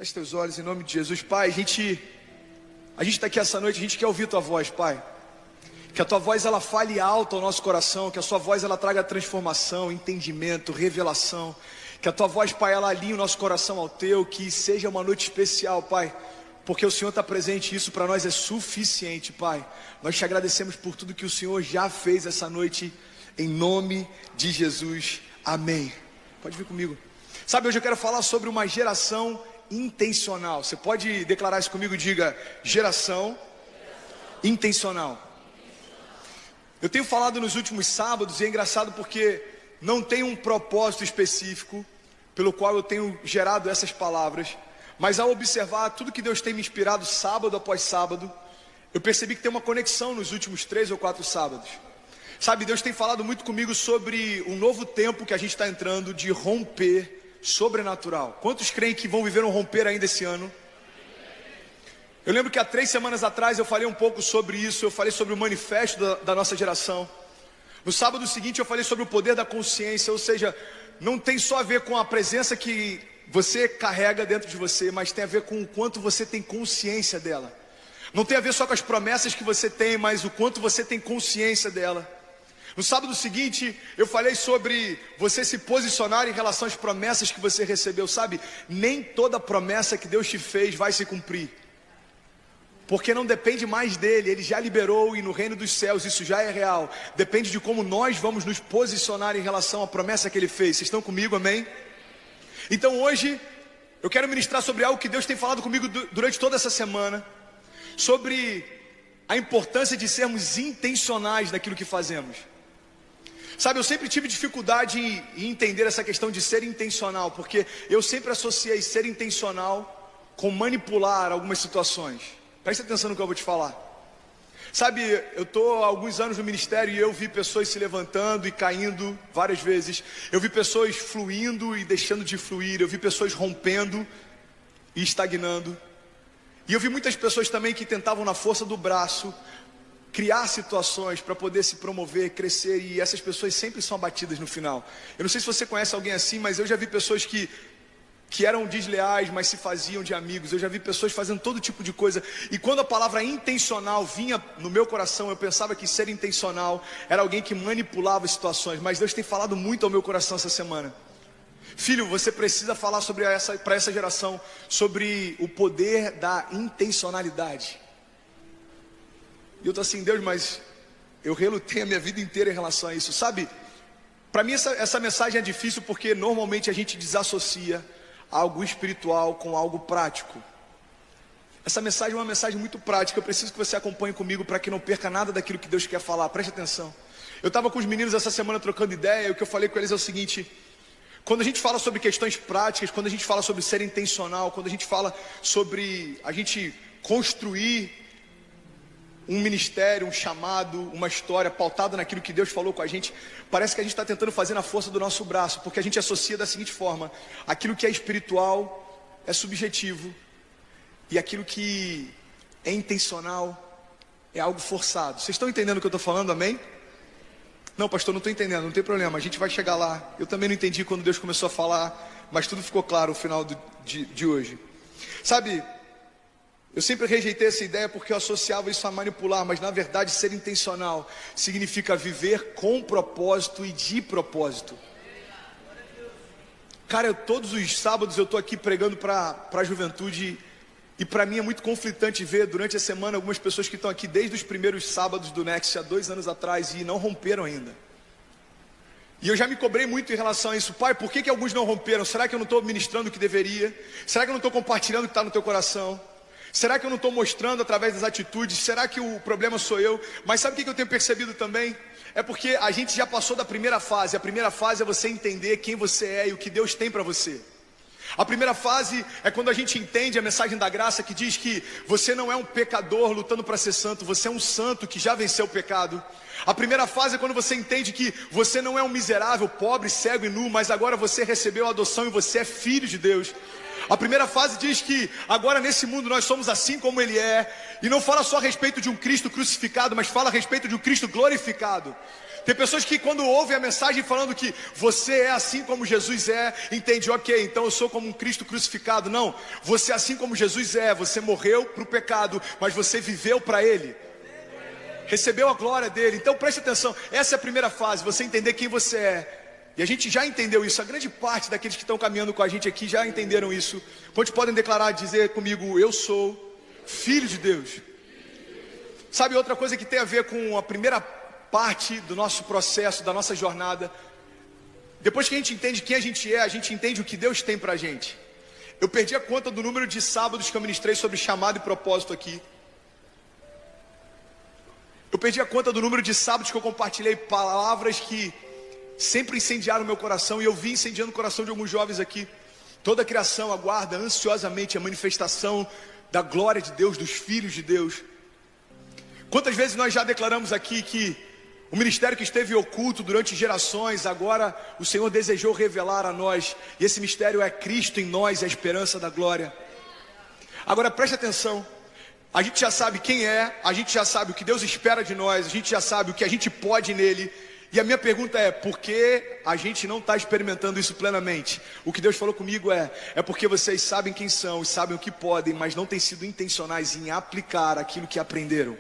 Feche teus olhos em nome de Jesus. Pai, a gente está aqui essa noite, a gente quer ouvir tua voz, Pai. Que a tua voz ela fale alto ao nosso coração, que a sua voz ela traga transformação, entendimento, revelação. Que a tua voz, Pai, ela alinhe o nosso coração ao teu, que seja uma noite especial, Pai. Porque o Senhor está presente e isso para nós é suficiente, Pai. Nós te agradecemos por tudo que o Senhor já fez essa noite, em nome de Jesus. Amém. Pode vir comigo. Sabe, hoje eu quero falar sobre uma geração intencional. Você pode declarar isso comigo? Diga, geração intencional. Eu tenho falado nos últimos sábados e é engraçado porque não tem um propósito específico pelo qual eu tenho gerado essas palavras, mas ao observar tudo que Deus tem me inspirado sábado após sábado, eu percebi que tem uma conexão nos últimos 3 ou 4 sábados. Sabe, Deus tem falado muito comigo sobre um novo tempo que a gente está entrando de romper sobrenatural. Quantos creem que vão viver um romper ainda esse ano? Eu lembro que há 3 semanas atrás eu falei um pouco sobre isso. Eu falei sobre o manifesto da nossa geração. No sábado seguinte eu falei sobre o poder da consciência. Ou seja, não tem só a ver com a presença que você carrega dentro de você, mas tem a ver com o quanto você tem consciência dela. Não tem a ver só com as promessas que você tem, mas o quanto você tem consciência dela. No sábado seguinte, eu falei sobre você se posicionar em relação às promessas que você recebeu. Sabe, nem toda promessa que Deus te fez vai se cumprir, porque não depende mais dele, ele já liberou e no reino dos céus isso já é real. Depende de como nós vamos nos posicionar em relação à promessa que ele fez. Vocês estão comigo, amém? Então hoje, eu quero ministrar sobre algo que Deus tem falado comigo durante toda essa semana, sobre a importância de sermos intencionais naquilo que fazemos. Sabe, eu sempre tive dificuldade em entender essa questão de ser intencional, porque eu sempre associei ser intencional com manipular algumas situações. Preste atenção no que eu vou te falar. Sabe, eu estou há alguns anos no ministério e eu vi pessoas se levantando e caindo várias vezes. Eu vi pessoas fluindo e deixando de fluir. Eu vi pessoas rompendo e estagnando. E eu vi muitas pessoas também que tentavam na força do braço criar situações para poder se promover, crescer, e essas pessoas sempre são abatidas no final. Eu não sei se você conhece alguém assim, mas eu já vi pessoas que eram desleais, mas se faziam de amigos. Eu já vi pessoas fazendo todo tipo de coisa, e quando a palavra intencional vinha no meu coração, eu pensava que ser intencional era alguém que manipulava situações. Mas Deus tem falado muito ao meu coração essa semana. Filho, você precisa falar para essa geração sobre o poder da intencionalidade. E eu estou assim, Deus, mas eu relutei a minha vida inteira em relação a isso. Sabe, para mim essa mensagem é difícil porque normalmente a gente desassocia algo espiritual com algo prático. Essa mensagem é uma mensagem muito prática. Eu preciso que você acompanhe comigo para que não perca nada daquilo que Deus quer falar. Preste atenção. Eu estava com os meninos essa semana trocando ideia, e o que eu falei com eles é o seguinte: quando a gente fala sobre questões práticas, quando a gente fala sobre ser intencional, quando a gente fala sobre a gente construir um ministério, um chamado, uma história pautada naquilo que Deus falou com a gente, parece que a gente está tentando fazer na força do nosso braço, porque a gente associa da seguinte forma: aquilo que é espiritual é subjetivo, e aquilo que é intencional é algo forçado. Vocês estão entendendo o que eu estou falando, amém? Não, pastor, não estou entendendo, não tem problema, a gente vai chegar lá. Eu também não entendi quando Deus começou a falar, mas tudo ficou claro no final de hoje. Sabe, eu sempre rejeitei essa ideia porque eu associava isso a manipular, mas na verdade ser intencional significa viver com propósito e de propósito. Cara, todos os sábados eu estou aqui pregando para a juventude, e para mim é muito conflitante ver durante a semana algumas pessoas que estão aqui desde os primeiros sábados do Next, há 2 anos atrás, e não romperam ainda. E eu já me cobrei muito em relação a isso. Pai, por que alguns não romperam? Será que eu não estou ministrando o que deveria? Será que eu não estou compartilhando o que está no teu coração? Será que eu não estou mostrando através das atitudes? Será que o problema sou eu? Mas sabe o que eu tenho percebido também? É porque a gente já passou da primeira fase. A primeira fase é você entender quem você é e o que Deus tem para você. A primeira fase é quando a gente entende a mensagem da graça, que diz que você não é um pecador lutando para ser santo, você é um santo que já venceu o pecado. A primeira fase é quando você entende que você não é um miserável, pobre, cego e nu, mas agora você recebeu a adoção e você é filho de Deus. A primeira fase diz que agora nesse mundo nós somos assim como Ele é. E não fala só a respeito de um Cristo crucificado, mas fala a respeito de um Cristo glorificado. Tem pessoas que quando ouvem a mensagem falando que você é assim como Jesus é, entende, ok, então eu sou como um Cristo crucificado. Não, você é assim como Jesus é, você morreu para o pecado, mas você viveu para Ele. Recebeu a glória dele. Então preste atenção, essa é a primeira fase, você entender quem você é. E a gente já entendeu isso, a grande parte daqueles que estão caminhando com a gente aqui já entenderam isso. Quantos podem declarar, dizer comigo, eu sou filho de Deus? Sabe outra coisa que tem a ver com a primeira parte do nosso processo, da nossa jornada? Depois que a gente entende quem a gente entende o que Deus tem pra gente. Eu perdi a conta do número de sábados que eu ministrei sobre chamado e propósito aqui. Eu perdi a conta do número de sábados que eu compartilhei palavras que sempre incendiaram o meu coração, e eu vi incendiando o coração de alguns jovens aqui. Toda a criação aguarda ansiosamente a manifestação da glória de Deus, dos filhos de Deus. Quantas vezes nós já declaramos aqui que o ministério que esteve oculto durante gerações, agora o Senhor desejou revelar a nós, e esse mistério é Cristo em nós, a esperança da glória. Agora preste atenção, a gente já sabe quem é, a gente já sabe o que Deus espera de nós, a gente já sabe o que a gente pode nele. E a minha pergunta é, por que a gente não está experimentando isso plenamente? O que Deus falou comigo é porque vocês sabem quem são e sabem o que podem, mas não têm sido intencionais em aplicar aquilo que aprenderam.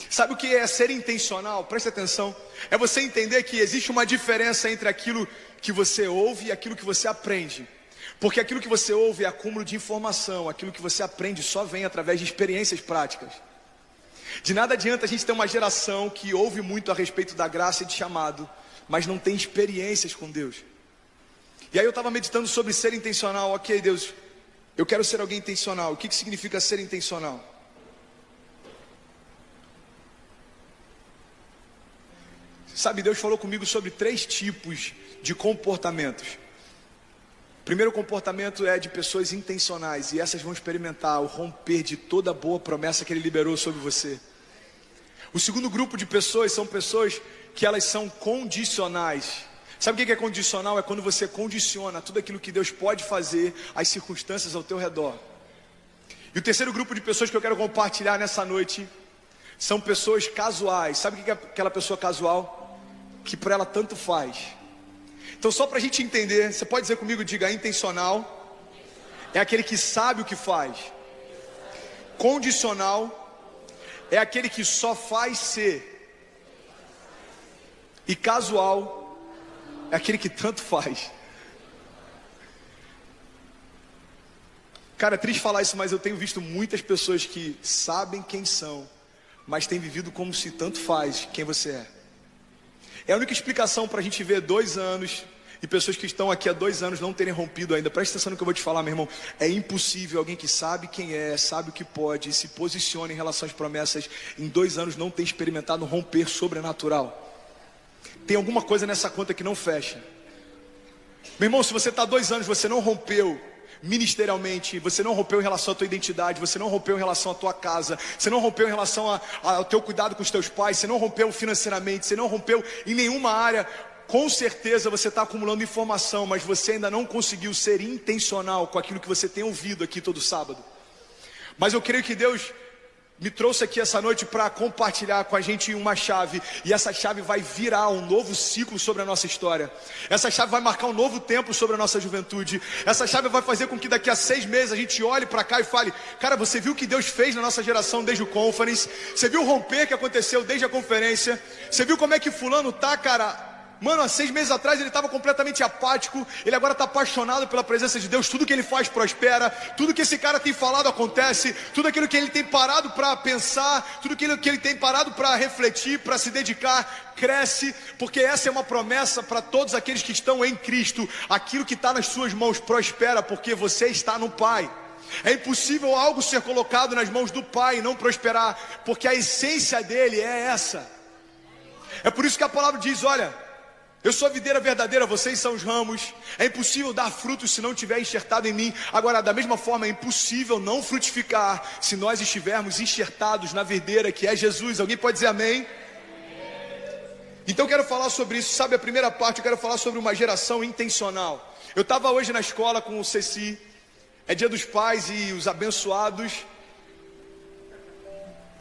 Sabe o que é ser intencional? Preste atenção. É você entender que existe uma diferença entre aquilo que você ouve e aquilo que você aprende. Porque aquilo que você ouve é acúmulo de informação, aquilo que você aprende só vem através de experiências práticas. De nada adianta a gente ter uma geração que ouve muito a respeito da graça e de chamado, mas não tem experiências com Deus. E aí eu estava meditando sobre ser intencional. Ok, Deus, eu quero ser alguém intencional. O que significa ser intencional? Sabe, Deus falou comigo sobre 3 tipos de comportamentos. O primeiro comportamento é de pessoas intencionais, e essas vão experimentar o romper de toda a boa promessa que Ele liberou sobre você. O segundo grupo de pessoas são pessoas que elas são condicionais. Sabe o que é condicional? É quando você condiciona tudo aquilo que Deus pode fazer às circunstâncias ao teu redor. E o terceiro grupo de pessoas que eu quero compartilhar nessa noite são pessoas casuais. Sabe o que é aquela pessoa casual? Que para ela tanto faz. Então só para a gente entender, você pode dizer comigo, diga, intencional é aquele que sabe o que faz. Condicional é aquele que só faz ser. E casual é aquele que tanto faz. Cara, é triste falar isso, mas eu tenho visto muitas pessoas que sabem quem são, mas têm vivido como se tanto faz quem você é. É a única explicação para a gente ver 2 anos e pessoas que estão aqui há 2 anos não terem rompido ainda. Presta atenção no que eu vou te falar, meu irmão. É impossível alguém que sabe quem é, sabe o que pode, se posiciona em relação às promessas, em 2 anos não ter experimentado um romper sobrenatural. Tem alguma coisa nessa conta que não fecha. Meu irmão, se você está há 2 anos, você não rompeu ministerialmente, você não rompeu em relação à tua identidade, você não rompeu em relação à tua casa, você não rompeu em relação ao teu cuidado com os teus pais, você não rompeu financeiramente, você não rompeu em nenhuma área, com certeza você está acumulando informação, mas você ainda não conseguiu ser intencional com aquilo que você tem ouvido aqui todo sábado. Mas eu creio que Deus me trouxe aqui essa noite para compartilhar com a gente uma chave, e essa chave vai virar um novo ciclo sobre a nossa história. Essa chave vai marcar um novo tempo sobre a nossa juventude. Essa chave vai fazer com que daqui a 6 meses a gente olhe para cá e fale: cara, você viu o que Deus fez na nossa geração desde o Conference? Você viu o romper que aconteceu desde a conferência? Você viu como é que fulano tá, cara? Mano, há 6 meses atrás ele estava completamente apático, ele agora está apaixonado pela presença de Deus. Tudo que ele faz prospera, tudo que esse cara tem falado acontece, tudo aquilo que ele tem parado para pensar, tudo aquilo que ele tem parado para refletir, para se dedicar, cresce, porque essa é uma promessa para todos aqueles que estão em Cristo. Aquilo que está nas suas mãos prospera, porque você está no Pai. É impossível algo ser colocado nas mãos do Pai e não prosperar, porque a essência dele é essa. É por isso que a palavra diz: olha, eu sou a videira verdadeira, vocês são os ramos. É impossível dar frutos se não tiver enxertado em mim. Agora, da mesma forma, é impossível não frutificar se nós estivermos enxertados na videira que é Jesus. Alguém pode dizer amém? Então eu quero falar sobre isso. Sabe, a primeira parte eu quero falar sobre uma geração intencional. Eu estava hoje na escola com o Ceci, é dia dos pais e os abençoados,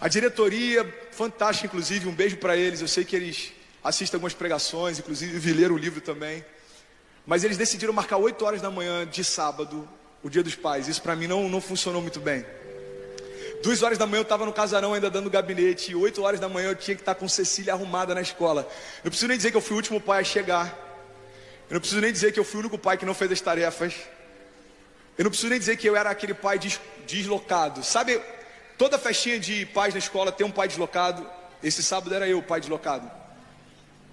a diretoria, fantástica inclusive, um beijo para eles, eu sei que eles assistem algumas pregações, inclusive leram o livro também, mas eles decidiram marcar 8 horas da manhã de sábado, o dia dos pais. Isso para mim não funcionou muito bem. 2 horas da manhã eu estava no casarão ainda dando gabinete, e 8 horas da manhã eu tinha que estar com Cecília arrumada na escola. Não preciso nem dizer que eu fui o último pai a chegar, eu não preciso nem dizer que eu fui o único pai que não fez as tarefas, eu não preciso nem dizer que eu era aquele pai deslocado. Sabe, toda festinha de pais na escola tem um pai deslocado. Esse sábado era eu o pai deslocado.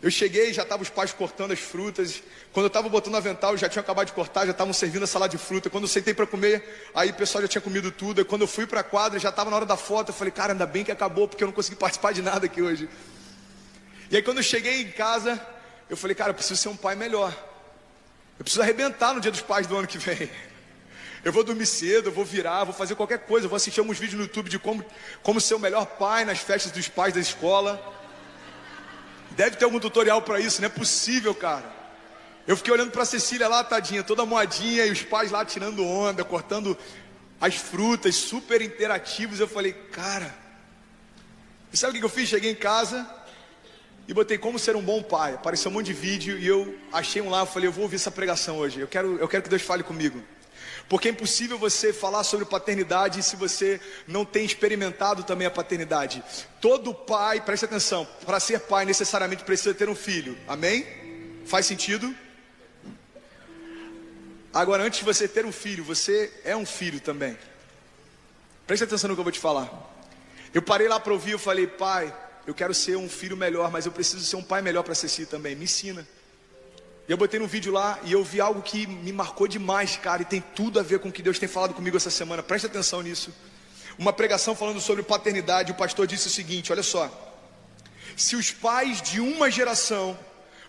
Eu cheguei, já estavam os pais cortando as frutas. Quando eu estava botando o avental, já tinham acabado de cortar, já estavam servindo a salada de fruta. Quando eu sentei para comer, aí o pessoal já tinha comido tudo. E quando eu fui para a quadra, já estava na hora da foto. Eu falei, cara, ainda bem que acabou, porque eu não consegui participar de nada aqui hoje. E aí quando eu cheguei em casa, eu falei, cara, eu preciso ser um pai melhor. Eu preciso arrebentar no dia dos pais do ano que vem. Eu vou dormir cedo, eu vou virar, vou fazer qualquer coisa. Eu vou assistir alguns vídeos no YouTube de como ser o melhor pai nas festas dos pais da escola. Deve ter algum tutorial para isso, não é possível, cara. Eu fiquei olhando para a Cecília lá, tadinha, toda moadinha, e os pais lá tirando onda, cortando as frutas, super interativos. Eu falei, cara, e sabe o que eu fiz? Cheguei em casa e botei como ser um bom pai. Apareceu um monte de vídeo e eu achei um lá, eu falei, eu vou ouvir essa pregação hoje. Eu quero que Deus fale comigo. Porque é impossível você falar sobre paternidade se você não tem experimentado também a paternidade. Todo pai, preste atenção, para ser pai necessariamente precisa ter um filho. Amém? Faz sentido? Agora, antes de você ter um filho, você é um filho também. Preste atenção no que eu vou te falar. Eu parei lá para ouvir, eu falei, pai, eu quero ser um filho melhor, mas eu preciso ser um pai melhor para Ceci também. Me ensina. E eu botei no vídeo lá e eu vi algo que me marcou demais, cara, e tem tudo a ver com o que Deus tem falado comigo essa semana. Preste atenção nisso. Uma pregação falando sobre paternidade. O pastor disse o seguinte, olha só: se os pais de uma geração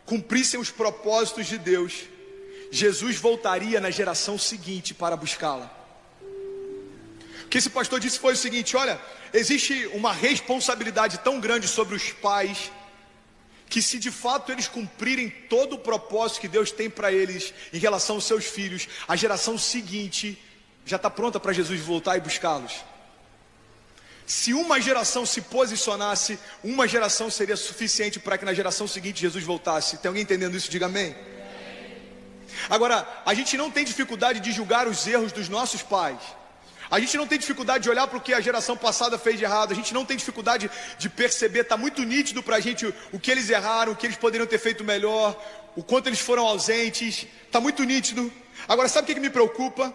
cumprissem os propósitos de Deus, Jesus voltaria na geração seguinte para buscá-la. O que esse pastor disse foi o seguinte: olha, existe uma responsabilidade tão grande sobre os pais, que se de fato eles cumprirem todo o propósito que Deus tem para eles em relação aos seus filhos, a geração seguinte já está pronta para Jesus voltar e buscá-los. Se uma geração se posicionasse, uma geração seria suficiente para que na geração seguinte Jesus voltasse. Tem alguém entendendo isso? Diga amém. Agora, a gente não tem dificuldade de julgar os erros dos nossos pais. A gente não tem dificuldade de olhar para o que a geração passada fez de errado. A gente não tem dificuldade de perceber, está muito nítido para a gente o que eles erraram, o que eles poderiam ter feito melhor, o quanto eles foram ausentes, está muito nítido. Agora, sabe o que me preocupa?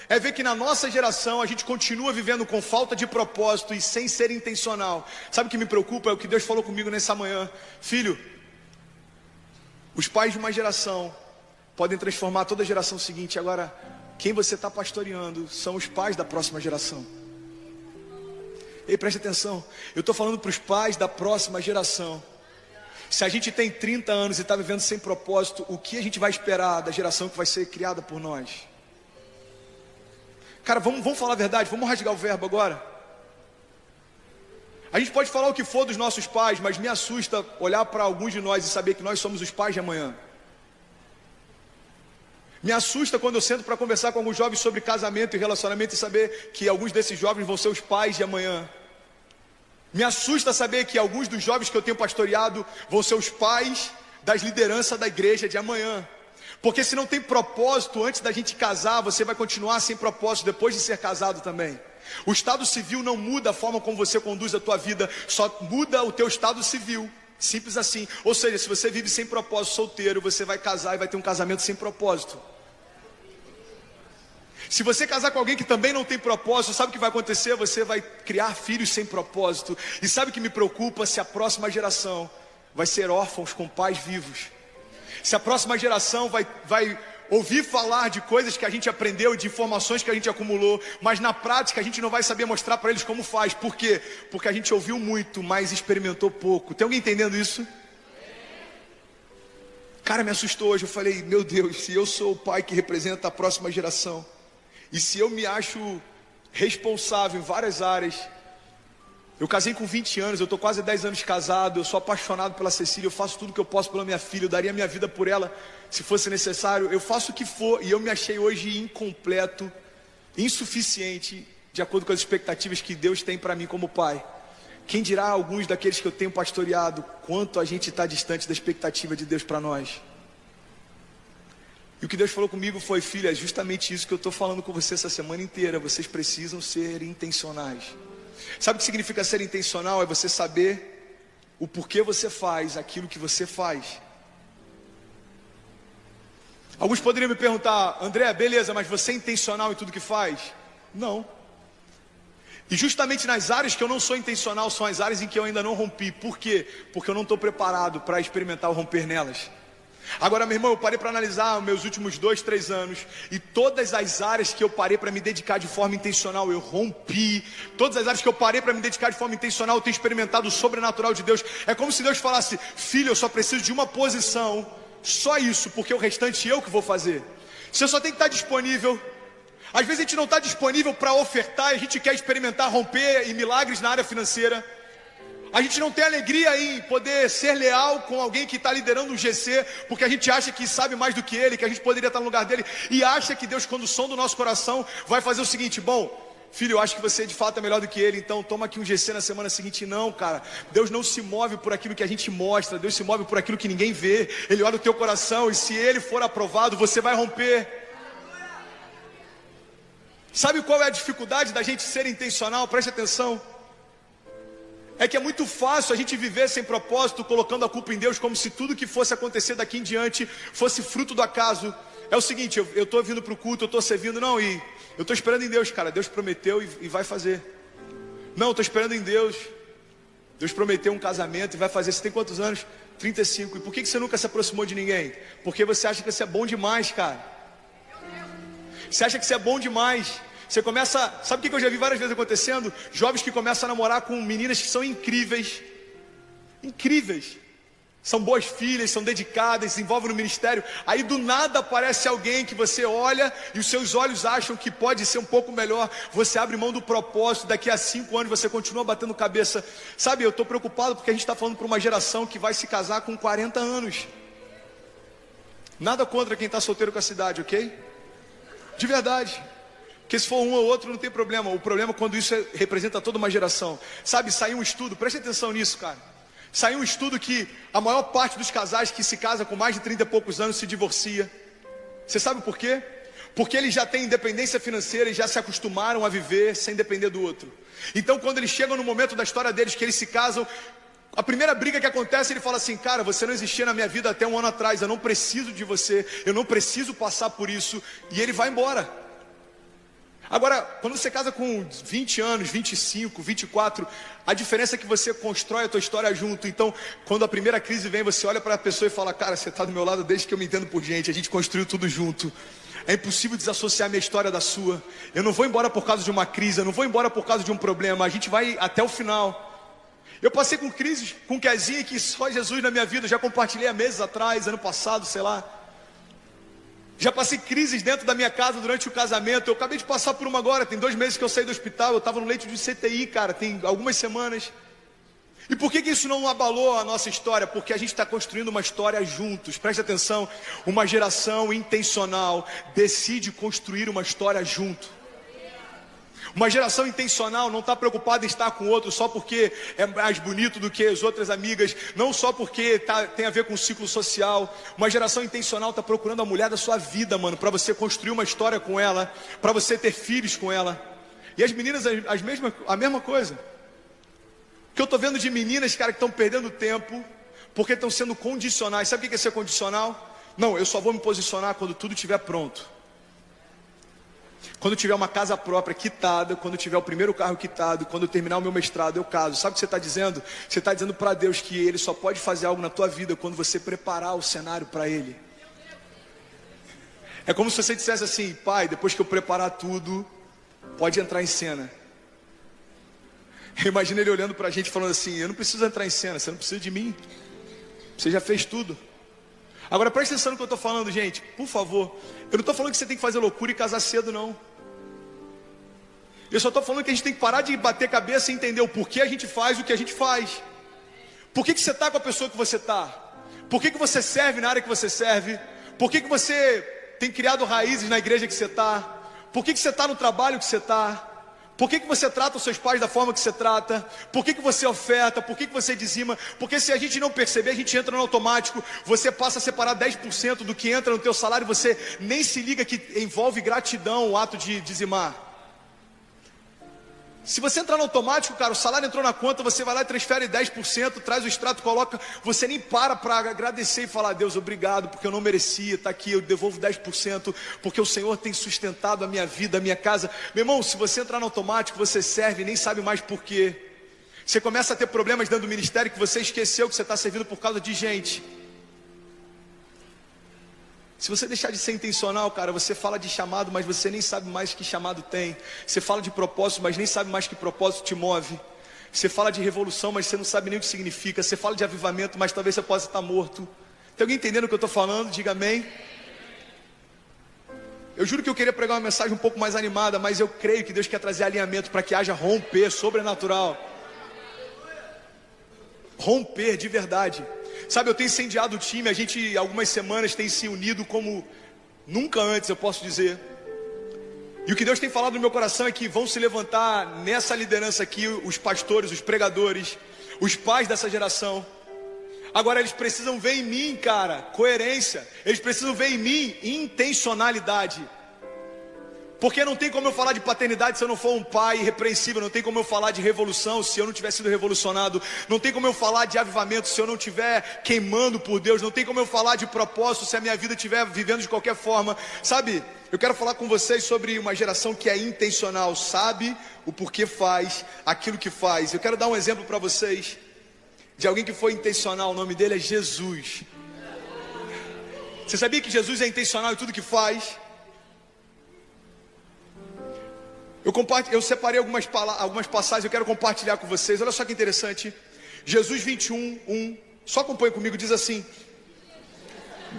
É ver que na nossa geração a gente continua vivendo com falta de propósito e sem ser intencional. Sabe o que me preocupa? É o que Deus falou comigo nessa manhã. Filho, os pais de uma geração podem transformar toda a geração seguinte. Agora, quem você está pastoreando são os pais da próxima geração. Ei, preste atenção, eu estou falando para os pais da próxima geração. Se a gente tem 30 anos e está vivendo sem propósito, o que a gente vai esperar da geração que vai ser criada por nós? Cara, vamos falar a verdade, vamos rasgar o verbo agora. A gente pode falar o que for dos nossos pais, mas me assusta olhar para alguns de nós e saber que nós somos os pais de amanhã. Me assusta quando eu sento para conversar com alguns jovens sobre casamento e relacionamento e saber que alguns desses jovens vão ser os pais de amanhã. Me assusta saber que alguns dos jovens que eu tenho pastoreado vão ser os pais das lideranças da igreja de amanhã. Porque se não tem propósito antes da gente casar, você vai continuar sem propósito depois de ser casado também. O estado civil não muda a forma como você conduz a tua vida, só muda o teu estado civil. Simples assim. Ou seja, se você vive sem propósito solteiro, você vai casar e vai ter um casamento sem propósito. Se você casar com alguém que também não tem propósito, sabe o que vai acontecer? Você vai criar filhos sem propósito. E sabe o que me preocupa? Se a próxima geração vai ser órfãos com pais vivos. Se a próxima geração vai ouvir falar de coisas que a gente aprendeu, de informações que a gente acumulou, mas na prática a gente não vai saber mostrar para eles como faz. Por quê? Porque a gente ouviu muito, mas experimentou pouco. Tem alguém entendendo isso? Cara, me assustou hoje. Eu falei, meu Deus, se eu sou o pai que representa a próxima geração, e se eu me acho responsável em várias áreas, Eu casei com 20 anos, eu estou quase 10 anos casado, eu sou apaixonado pela Cecília, eu faço tudo que eu posso pela minha filha, eu daria minha vida por ela, se fosse necessário, eu faço o que for, e eu me achei hoje incompleto, insuficiente, de acordo com as expectativas que Deus tem para mim como pai. Quem dirá alguns daqueles que eu tenho pastoreado, quanto a gente está distante da expectativa de Deus para nós. E o que Deus falou comigo foi: filha, é justamente isso que eu estou falando com você essa semana inteira, vocês precisam ser intencionais. Sabe o que significa ser intencional? É você saber o porquê você faz aquilo que você faz. Alguns poderiam me perguntar: André, beleza, mas você é intencional em tudo que faz? Não. E justamente nas áreas que eu não sou intencional, são as áreas em que eu ainda não rompi. Por quê? Porque eu não estou preparado para experimentar o romper nelas. Agora, meu irmão, eu parei para analisar os meus últimos 2, 3 anos, e todas as áreas que eu parei para me dedicar de forma intencional, eu rompi. Todas as áreas que eu parei para me dedicar de forma intencional, eu tenho experimentado o sobrenatural de Deus. É como se Deus falasse: filho, eu só preciso de uma posição, só isso, porque o restante eu que vou fazer. Você só tem que estar disponível. Às vezes a gente não está disponível para ofertar, e a gente quer experimentar romper e milagres na área financeira. A gente não tem alegria em poder ser leal com alguém que está liderando um GC, porque a gente acha que sabe mais do que ele, que a gente poderia estar no lugar dele, e acha que Deus, quando sonda o nosso coração, vai fazer o seguinte: bom, filho, eu acho que você de fato é melhor do que ele, então toma aqui um GC na semana seguinte. Não, cara, Deus não se move por aquilo que a gente mostra, Deus se move por aquilo que ninguém vê. Ele olha o teu coração, e se ele for aprovado, você vai romper. Sabe qual é a dificuldade da gente ser intencional? Preste atenção. É que é muito fácil a gente viver sem propósito, colocando a culpa em Deus, como se tudo que fosse acontecer daqui em diante fosse fruto do acaso. É o seguinte: eu estou vindo para o culto, eu estou servindo, não, e eu estou esperando em Deus, cara. Deus prometeu e vai fazer. Não, eu estou esperando em Deus. Deus prometeu um casamento e vai fazer. Você tem quantos anos? 35. E por que você nunca se aproximou de ninguém? Porque você acha que você é bom demais, cara. Você acha que você é bom demais. Você começa, sabe o que eu já vi várias vezes acontecendo? Jovens que começam a namorar com meninas que são incríveis. Incríveis. São boas filhas, são dedicadas, se envolvem no ministério. Aí do nada aparece alguém que você olha e os seus olhos acham que pode ser um pouco melhor. Você abre mão do propósito, daqui a 5 anos você continua batendo cabeça. Sabe, eu estou preocupado porque a gente está falando para uma geração que vai se casar com 40 anos. Nada contra quem está solteiro com a cidade, ok? De verdade. Porque se for um ou outro não tem problema. O problema é quando isso representa toda uma geração. Sabe, saiu um estudo, preste atenção nisso, cara. Saiu um estudo que a maior parte dos casais que se casa com mais de 30 e poucos anos se divorcia. Você sabe por quê? Porque eles já têm independência financeira e já se acostumaram a viver sem depender do outro. Então quando eles chegam no momento da história deles que eles se casam, a primeira briga que acontece, ele fala assim: cara, você não existia na minha vida até 1 ano atrás, eu não preciso de você, eu não preciso passar por isso. E ele vai embora. Agora, quando você casa com 20 anos, 25, 24, a diferença é que você constrói a tua história junto. Então, quando a primeira crise vem, você olha para a pessoa e fala: cara, você está do meu lado desde que eu me entendo por gente, a gente construiu tudo junto. É impossível desassociar minha história da sua. Eu não vou embora por causa de uma crise, eu não vou embora por causa de um problema, a gente vai até o final. Eu passei com crises, com Kezinha, que só Jesus na minha vida, já compartilhei há meses atrás, ano passado, sei lá. Já passei crises dentro da minha casa durante o casamento. Eu acabei de passar por uma agora, tem 2 meses que eu saí do hospital. Eu estava no leito de CTI, cara, tem algumas semanas. E por que isso não abalou a nossa história? Porque a gente está construindo uma história juntos. Preste atenção, uma geração intencional decide construir uma história junto. Uma geração intencional não está preocupada em estar com o outro só porque é mais bonito do que as outras amigas, não só porque tem a ver com o ciclo social. Uma geração intencional está procurando a mulher da sua vida, mano, para você construir uma história com ela, para você ter filhos com ela. E as meninas a mesma coisa. O que eu estou vendo de meninas, cara, que estão perdendo tempo porque estão sendo condicionais. Sabe o que é ser condicional? Não, eu só vou me posicionar quando tudo estiver pronto. Quando tiver uma casa própria quitada, quando tiver o primeiro carro quitado, quando eu terminar o meu mestrado, eu caso. Sabe o que você está dizendo? Você está dizendo para Deus que Ele só pode fazer algo na tua vida quando você preparar o cenário para Ele. É como se você dissesse assim: pai, depois que eu preparar tudo, pode entrar em cena. Imagina Ele olhando para a gente falando assim: eu não preciso entrar em cena, você não precisa de mim, você já fez tudo. Agora preste atenção no que eu estou falando, gente, por favor. Eu não estou falando que você tem que fazer loucura e casar cedo, não. Eu só estou falando que a gente tem que parar de bater cabeça e entender o porquê a gente faz o que a gente faz. Por que você está com a pessoa que você está? Por que você serve na área que você serve? Por que você tem criado raízes na igreja que você está? Por que você está no trabalho que você está? Por que você trata os seus pais da forma que você trata? Por que você oferta? Por que você dizima? Porque se a gente não perceber, a gente entra no automático. Você passa a separar 10% do que entra no teu salário, você nem se liga que envolve gratidão o ato de dizimar. Se você entrar no automático, cara, o salário entrou na conta, você vai lá e transfere 10%, traz o extrato, coloca, você nem para agradecer e falar: Deus, obrigado, porque eu não merecia, está aqui, eu devolvo 10%, porque o Senhor tem sustentado a minha vida, a minha casa. Meu irmão, se você entrar no automático, você serve e nem sabe mais por quê. Você começa a ter problemas dentro do ministério que você esqueceu que você está servindo por causa de gente. Se você deixar de ser intencional, cara, você fala de chamado, mas você nem sabe mais que chamado tem. Você fala de propósito, mas nem sabe mais que propósito te move. Você fala de revolução, mas você não sabe nem o que significa. Você fala de avivamento, mas talvez você possa estar morto. Tem alguém entendendo o que eu estou falando? Diga amém. Eu juro que eu queria pregar uma mensagem um pouco mais animada, mas eu creio que Deus quer trazer alinhamento para que haja romper sobrenatural. Romper de verdade. Sabe, eu tenho incendiado o time, a gente algumas semanas tem se unido como nunca antes, eu posso dizer. E o que Deus tem falado no meu coração é que vão se levantar nessa liderança aqui os pastores, os pregadores, os pais dessa geração. Agora eles precisam ver em mim, cara, coerência. Eles precisam ver em mim intencionalidade. Porque não tem como eu falar de paternidade se eu não for um pai irrepreensível. Não tem como eu falar de revolução se eu não tiver sido revolucionado. Não tem como eu falar de avivamento se eu não estiver queimando por Deus. Não tem como eu falar de propósito se a minha vida estiver vivendo de qualquer forma. Sabe, eu quero falar com vocês sobre uma geração que é intencional. Sabe o porquê faz aquilo que faz. Eu quero dar um exemplo para vocês de alguém que foi intencional. O nome dele é Jesus. Você sabia que Jesus é intencional em tudo que faz? Eu separei algumas passagens, eu quero compartilhar com vocês. Olha só que interessante. Jesus 21:1. Só acompanha comigo, diz assim.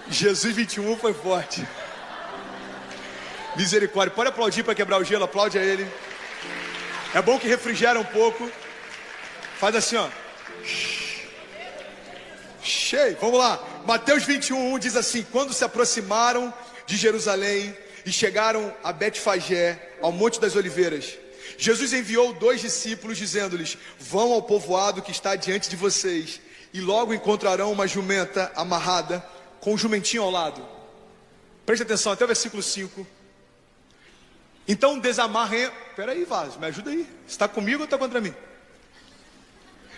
Jesus 21 foi forte. Misericórdia. Pode aplaudir para quebrar o gelo, aplaude a ele. É bom que refrigera um pouco. Faz assim, ó. Cheio, vamos lá. Mateus 21:1 diz assim: quando se aproximaram de Jerusalém e chegaram a Betfagé, ao Monte das Oliveiras, Jesus enviou 2 discípulos, dizendo-lhes: vão ao povoado que está diante de vocês, e logo encontrarão uma jumenta amarrada, com um jumentinho ao lado. Preste atenção, até o versículo 5. Então desamarrem... Peraí, Vaso, me ajuda aí. Você está comigo ou está contra mim?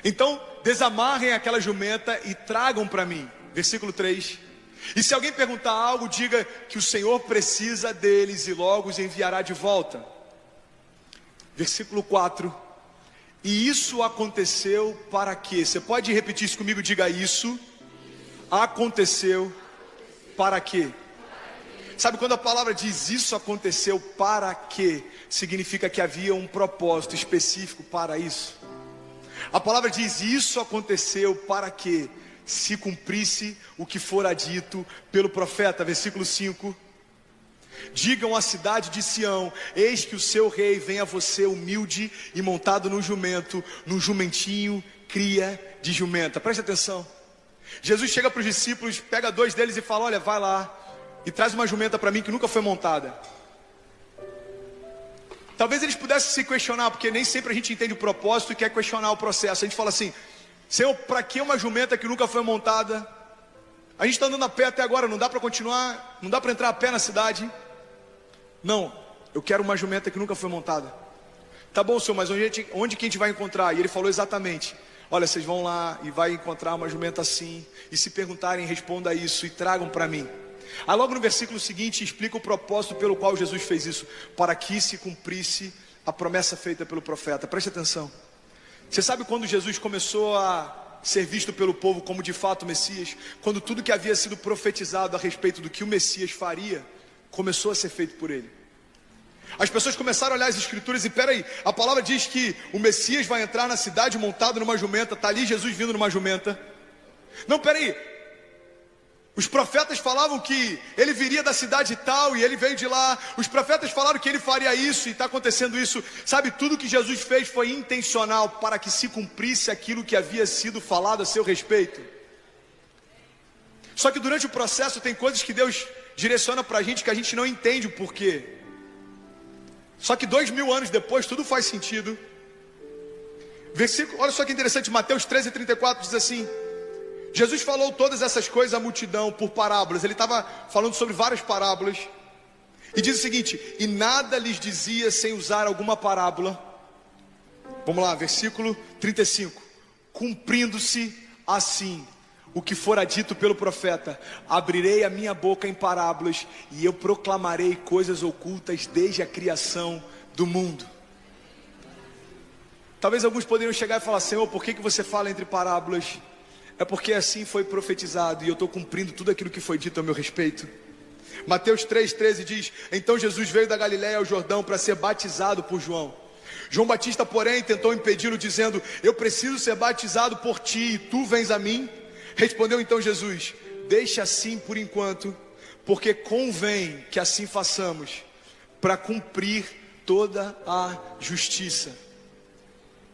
Então desamarrem aquela jumenta e tragam para mim. Versículo 3. E se alguém perguntar algo, diga que o Senhor precisa deles e logo os enviará de volta. Versículo 4. E isso aconteceu para quê? Você pode repetir isso comigo? Diga: isso aconteceu para quê? Sabe, quando a palavra diz isso aconteceu para quê, significa que havia um propósito específico para isso. A palavra diz: isso aconteceu para quê? Se cumprisse o que fora dito pelo profeta. Versículo 5. Digam à cidade de Sião: eis que o seu rei vem a você humilde e montado num jumento, num jumentinho, cria de jumenta. Preste atenção. Jesus chega para os discípulos, pega 2 deles e fala: olha, vai lá e traz uma jumenta para mim que nunca foi montada. Talvez eles pudessem se questionar, porque nem sempre a gente entende o propósito e quer questionar o processo. A gente fala assim: Senhor, para que uma jumenta que nunca foi montada? A gente está andando a pé até agora, não dá para continuar, não dá para entrar a pé na cidade. Não, eu quero uma jumenta que nunca foi montada. Tá bom, Senhor, mas onde que a gente vai encontrar? E ele falou exatamente: olha, vocês vão lá e vai encontrar uma jumenta assim, e se perguntarem, responda isso e tragam para mim. Aí logo no versículo seguinte explica o propósito pelo qual Jesus fez isso: para que se cumprisse a promessa feita pelo profeta. Preste atenção. Você sabe quando Jesus começou a ser visto pelo povo como de fato o Messias? Quando tudo que havia sido profetizado a respeito do que o Messias faria começou a ser feito por ele. As pessoas começaram a olhar as escrituras e peraí, a palavra diz que o Messias vai entrar na cidade montado numa jumenta. Está ali Jesus vindo numa jumenta. Não, peraí, Os profetas falavam que ele viria da cidade tal e ele veio de lá. Os profetas falaram que ele faria isso e está acontecendo isso. Sabe, tudo que Jesus fez foi intencional para que se cumprisse aquilo que havia sido falado a seu respeito. Só que durante o processo tem coisas que Deus direciona para a gente que a gente não entende o porquê. Só que 2000 anos depois tudo faz sentido. Versículo, olha só que interessante, Mateus 13:34 diz assim: Jesus falou todas essas coisas à multidão por parábolas. Ele estava falando sobre várias parábolas. E diz o seguinte: e nada lhes dizia sem usar alguma parábola. Vamos lá, versículo 35. Cumprindo-se assim o que fora dito pelo profeta: abrirei a minha boca em parábolas e eu proclamarei coisas ocultas desde a criação do mundo. Talvez alguns poderiam chegar e falar: Senhor, por que você fala entre parábolas? É porque assim foi profetizado e eu estou cumprindo tudo aquilo que foi dito a meu respeito. Mateus 3,13 diz: então Jesus veio da Galiléia ao Jordão para ser batizado por João. João Batista, porém, tentou impedi-lo, dizendo: eu preciso ser batizado por ti e tu vens a mim? Respondeu então Jesus: deixa assim por enquanto, porque convém que assim façamos, para cumprir toda a justiça.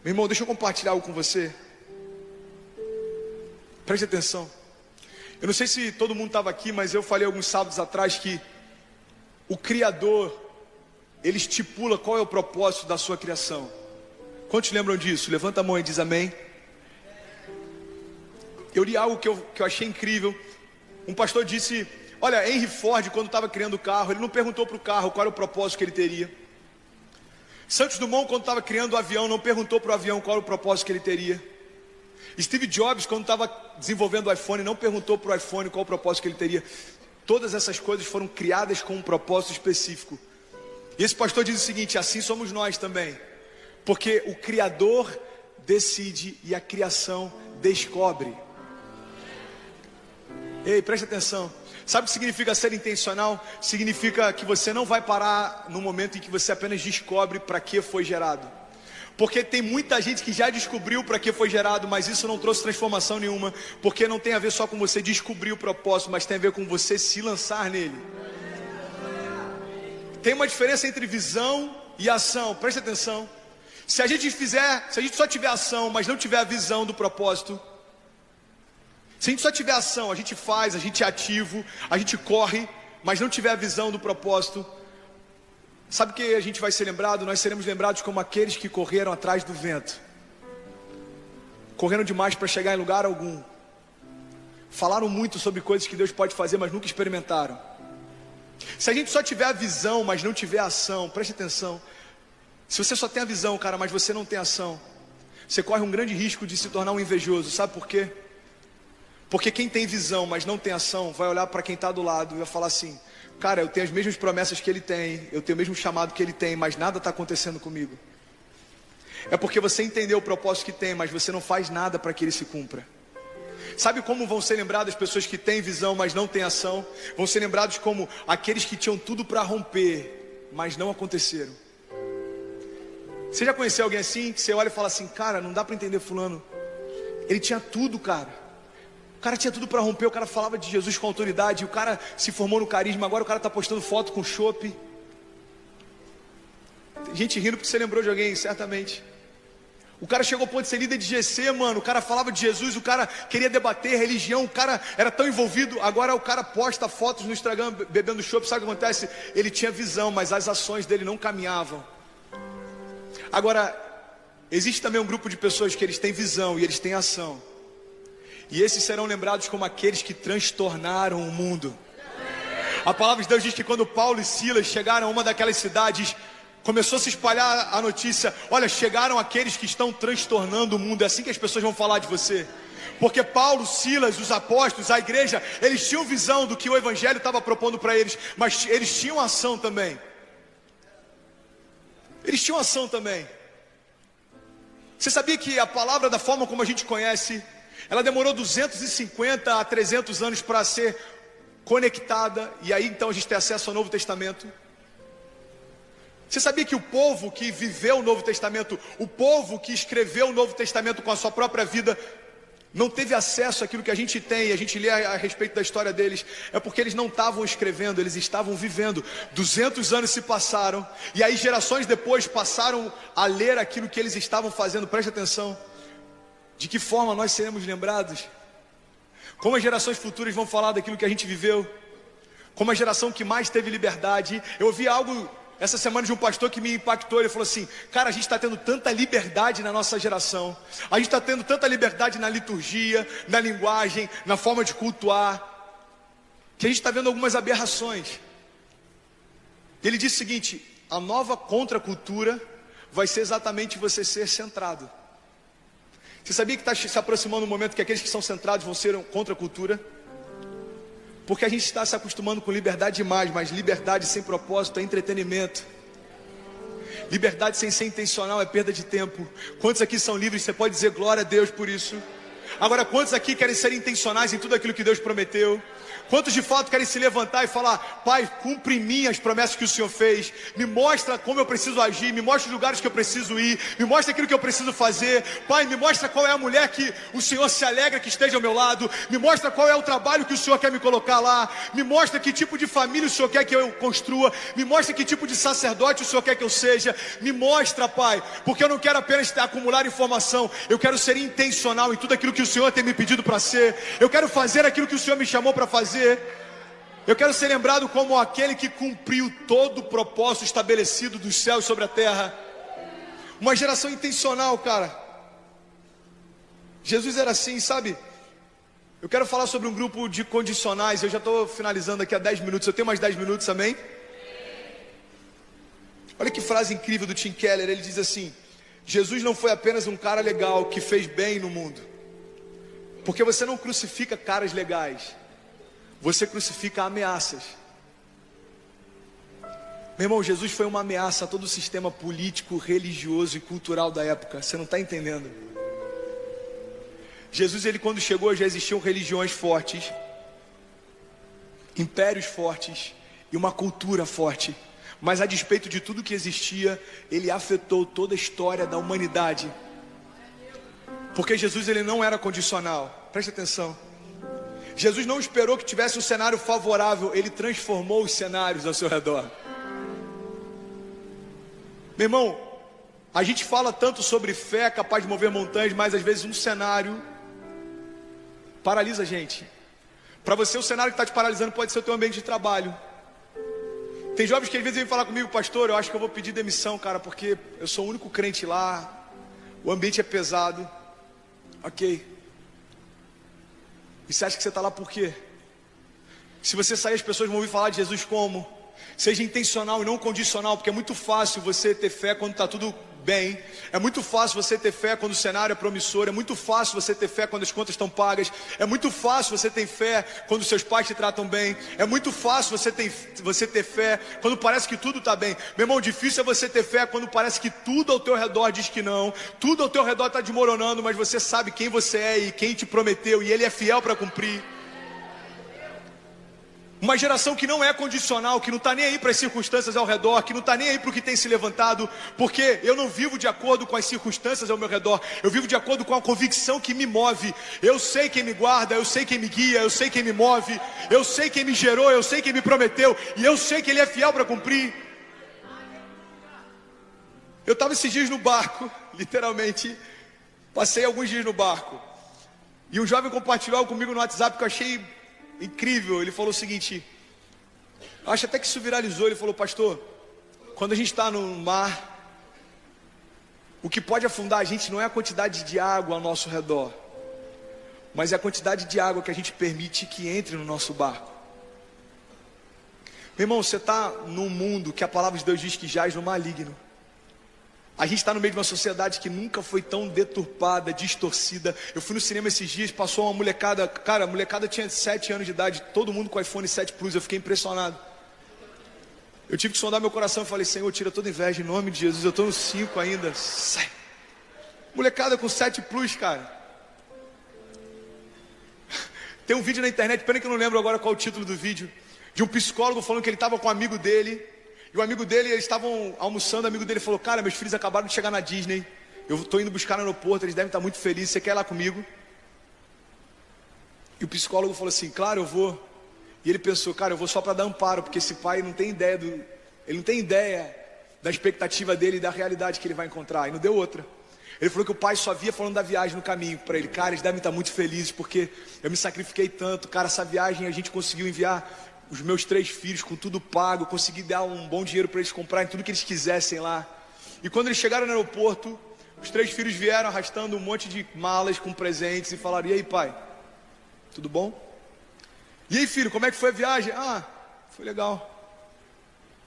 Meu irmão, deixa eu compartilhar algo com você. Preste atenção. Eu não sei se todo mundo estava aqui, mas eu falei alguns sábados atrás que o Criador, ele estipula qual é o propósito da sua criação. Quantos lembram disso? Levanta a mão e diz amém. Eu li algo que eu achei incrível. Um pastor disse: olha, Henry Ford, quando estava criando o carro, ele não perguntou para o carro qual era o propósito que ele teria. Santos Dumont, quando estava criando o avião, não perguntou para o avião qual era o propósito que ele teria. Steve Jobs, quando estava desenvolvendo o iPhone, não perguntou para o iPhone qual o propósito que ele teria. Todas essas coisas foram criadas com um propósito específico. E esse pastor diz o seguinte: assim somos nós também, porque o Criador decide e a criação descobre. Ei, preste atenção. Sabe o que significa ser intencional? Significa que você não vai parar no momento em que você apenas descobre para que foi gerado. Porque tem muita gente que já descobriu para que foi gerado, mas isso não trouxe transformação nenhuma. Porque não tem a ver só com você descobrir o propósito, mas tem a ver com você se lançar nele. Tem uma diferença entre visão e ação, preste atenção. Se a gente só tiver ação, mas não tiver a visão do propósito, se a gente só tiver ação, a gente faz, a gente é ativo, a gente corre, mas não tiver a visão do propósito, sabe o que a gente vai ser lembrado? Nós seremos lembrados como aqueles que correram atrás do vento. Correram demais para chegar em lugar algum. Falaram muito sobre coisas que Deus pode fazer, mas nunca experimentaram. Se a gente só tiver a visão, mas não tiver a ação, preste atenção. Se você só tem a visão, cara, mas você não tem ação, você corre um grande risco de se tornar um invejoso. Sabe por quê? Porque quem tem visão, mas não tem ação, vai olhar para quem está do lado e vai falar assim: cara, eu tenho as mesmas promessas que ele tem, eu tenho o mesmo chamado que ele tem, mas nada está acontecendo comigo. É porque você entendeu o propósito que tem, mas você não faz nada para que ele se cumpra. Sabe como vão ser lembradas as pessoas que têm visão, mas não têm ação? Vão ser lembrados como aqueles que tinham tudo para romper, mas não aconteceram. Você já conheceu alguém assim, que você olha e fala assim: cara, não dá para entender fulano. Ele tinha tudo, cara. O cara tinha tudo para romper, o cara falava de Jesus com autoridade, o cara se formou no carisma, agora o cara está postando foto com chopp. Tem gente rindo porque você lembrou de alguém, certamente. O cara chegou ao ponto de ser líder de GC, mano. O cara falava de Jesus, o cara queria debater religião, o cara era tão envolvido. Agora o cara posta fotos no Instagram bebendo chopp. Sabe o que acontece? Ele tinha visão, mas as ações dele não caminhavam. Agora, existe também um grupo de pessoas que eles têm visão e eles têm ação. E esses serão lembrados como aqueles que transtornaram o mundo. A palavra de Deus diz que quando Paulo e Silas chegaram a uma daquelas cidades, começou a se espalhar a notícia: olha, chegaram aqueles que estão transtornando o mundo. É assim que as pessoas vão falar de você. Porque Paulo, Silas, os apóstolos, a igreja, eles tinham visão do que o evangelho estava propondo para eles, mas eles tinham ação também. Eles tinham ação também. Você sabia que a palavra, da forma como a gente conhece, ela demorou 250 a 300 anos para ser conectada, e aí então a gente tem acesso ao Novo Testamento. Você sabia que o povo que viveu o Novo Testamento, o povo que escreveu o Novo Testamento com a sua própria vida, não teve acesso àquilo que a gente tem, e a gente lê a respeito da história deles, é porque eles não estavam escrevendo, eles estavam vivendo. 200 anos se passaram, e aí gerações depois passaram a ler aquilo que eles estavam fazendo. Preste atenção, de que forma nós seremos lembrados? Como as gerações futuras vão falar daquilo que a gente viveu? Como a geração que mais teve liberdade. Eu ouvi algo essa semana de um pastor que me impactou. Ele falou assim: cara, a gente está tendo tanta liberdade na nossa geração, a gente está tendo tanta liberdade na liturgia, na linguagem, na forma de cultuar, que a gente está vendo algumas aberrações. Ele disse o seguinte: a nova contracultura vai ser exatamente você ser centrado. Você sabia que está se aproximando um momento que aqueles que são centrados vão ser contra a cultura? Porque a gente está se acostumando com liberdade demais, mas liberdade sem propósito é entretenimento. Liberdade sem ser intencional é perda de tempo. Quantos aqui são livres? Você pode dizer glória a Deus por isso. Agora, quantos aqui querem ser intencionais em tudo aquilo que Deus prometeu? Quantos de fato querem se levantar e falar: Pai, cumpre em mim as promessas que o Senhor fez, me mostra como eu preciso agir, me mostra os lugares que eu preciso ir, me mostra aquilo que eu preciso fazer. Pai, me mostra qual é a mulher que o Senhor se alegra que esteja ao meu lado, me mostra qual é o trabalho que o Senhor quer me colocar lá, me mostra que tipo de família o Senhor quer que eu construa, me mostra que tipo de sacerdote o Senhor quer que eu seja. Me mostra, Pai, porque eu não quero apenas acumular informação, eu quero ser intencional em tudo aquilo que o Senhor tem me pedido para ser. Eu quero fazer aquilo que o Senhor me chamou para fazer. Eu quero ser lembrado como aquele que cumpriu todo o propósito estabelecido dos céus sobre a terra. Uma geração intencional, cara. Jesus era assim, sabe? Eu quero falar sobre um grupo de condicionais. Eu já estou finalizando aqui há 10 minutos. Eu tenho mais 10 minutos, amém? Olha que frase incrível do Tim Keller. Ele diz assim: Jesus não foi apenas um cara legal que fez bem no mundo. Porque você não crucifica caras legais, você crucifica ameaças. Meu irmão, Jesus foi uma ameaça a todo o sistema político, religioso e cultural da época. Você não está entendendo? Jesus, ele quando chegou, já existiam religiões fortes, impérios fortes e uma cultura forte. Mas a despeito de tudo que existia, ele afetou toda a história da humanidade. Porque Jesus, ele não era condicional. Preste atenção. Jesus não esperou que tivesse um cenário favorável, ele transformou os cenários ao seu redor. Meu irmão, a gente fala tanto sobre fé capaz de mover montanhas, mas às vezes um cenário paralisa a gente. Para você, o cenário que está te paralisando pode ser o teu ambiente de trabalho. Tem jovens que às vezes vêm falar comigo: pastor, eu acho que eu vou pedir demissão, cara, porque eu sou o único crente lá, o ambiente é pesado. Ok. E você acha que você está lá por quê? Se você sair, as pessoas vão ouvir falar de Jesus como? Seja intencional e não condicional, porque é muito fácil você ter fé quando está tudo bem. É muito fácil você ter fé quando o cenário é promissor. É muito fácil você ter fé quando as contas estão pagas. É muito fácil você ter fé quando seus pais te tratam bem. É muito fácil você ter fé quando parece que tudo está bem. Meu irmão, difícil é você ter fé quando parece que tudo ao teu redor diz que não. Tudo ao teu redor está desmoronando, mas você sabe quem você é e quem te prometeu, e Ele é fiel para cumprir. Uma geração que não é condicional, que não está nem aí para as circunstâncias ao redor, que não está nem aí para o que tem se levantado, porque eu não vivo de acordo com as circunstâncias ao meu redor, eu vivo de acordo com a convicção que me move. Eu sei quem me guarda, eu sei quem me guia, eu sei quem me move, eu sei quem me gerou, eu sei quem me prometeu, e eu sei que Ele é fiel para cumprir. Eu estava esses dias no barco, literalmente, passei alguns dias no barco, e um jovem compartilhou comigo no WhatsApp que eu achei incrível. Ele falou o seguinte, acho até que isso viralizou. Ele falou: pastor, quando a gente está no mar, o que pode afundar a gente não é a quantidade de água ao nosso redor, mas é a quantidade de água que a gente permite que entre no nosso barco. Meu irmão, você está num mundo que a palavra de Deus diz que jaz no maligno. A gente está no meio de uma sociedade que nunca foi tão deturpada, distorcida. Eu fui no cinema esses dias, passou uma molecada. Cara, a molecada tinha 7 anos de idade, todo mundo com iPhone 7 Plus. Eu fiquei impressionado. Eu tive que sondar meu coração e falei: Senhor, tira toda inveja em nome de Jesus. Eu estou no 5 ainda. Sai. Molecada com 7 Plus, cara. Tem um vídeo na internet, pena que eu não lembro agora qual é o título do vídeo, de um psicólogo falando que ele estava com um amigo dele. E o amigo dele, eles estavam almoçando, o amigo dele falou: cara, meus filhos acabaram de chegar na Disney, eu estou indo buscar no aeroporto, eles devem estar muito felizes, você quer ir lá comigo? E o psicólogo falou assim, claro, eu vou. E ele pensou, cara, eu vou só para dar amparo, porque esse pai não tem ideia ele não tem ideia da expectativa dele e da realidade que ele vai encontrar. E não deu outra. Ele falou que o pai só via falando da viagem no caminho para ele. Cara, eles devem estar muito felizes porque eu me sacrifiquei tanto. Cara, essa viagem a gente conseguiu enviar os meus 3 filhos com tudo pago. Consegui dar um bom dinheiro para eles comprarem tudo que eles quisessem lá. E quando eles chegaram no aeroporto, os 3 filhos vieram arrastando um monte de malas com presentes e falaram, e aí pai, tudo bom? E aí filho, como é que foi a viagem? Ah, foi legal.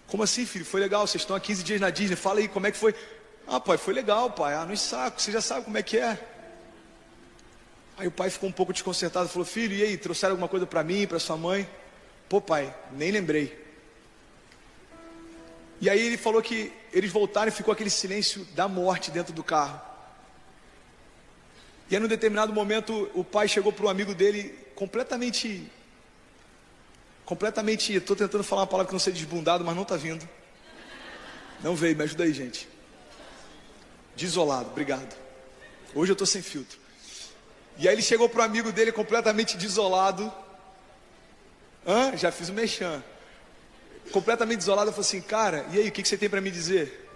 Como assim filho, foi legal, vocês estão há 15 dias na Disney, fala aí, como é que foi? Ah pai, foi legal pai, ah, nos sacos, você já sabe como é que é. Aí o pai ficou um pouco desconcertado, falou, filho, e aí, trouxeram alguma coisa para mim, para sua mãe? Pô pai, nem lembrei. E aí ele falou que eles voltaram e ficou aquele silêncio da morte dentro do carro. E aí num determinado momento o pai chegou para um amigo dele completamente, estou tentando falar uma palavra que não seja desbundado, mas não está vindo. Não veio, me ajuda aí gente. Desolado, obrigado. Hoje eu estou sem filtro. E aí ele chegou para um amigo dele completamente desolado. Já fiz o mexã. Completamente desolado, eu falei assim, cara, e aí, o que você tem para me dizer?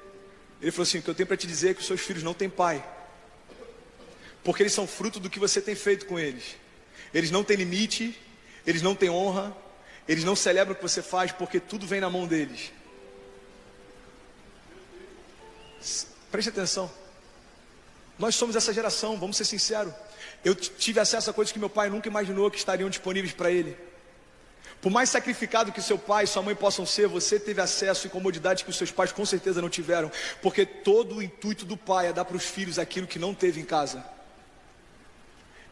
Ele falou assim, o que eu tenho para te dizer é que os seus filhos não têm pai. Porque eles são fruto do que você tem feito com eles. Eles não têm limite, eles não têm honra, eles não celebram o que você faz, porque tudo vem na mão deles. Preste atenção. Nós somos essa geração, vamos ser sinceros. Eu tive acesso a coisas que meu pai nunca imaginou que estariam disponíveis para ele. Por mais sacrificado que seu pai e sua mãe possam ser, você teve acesso e comodidade que os seus pais com certeza não tiveram. Porque todo o intuito do pai é dar para os filhos aquilo que não teve em casa.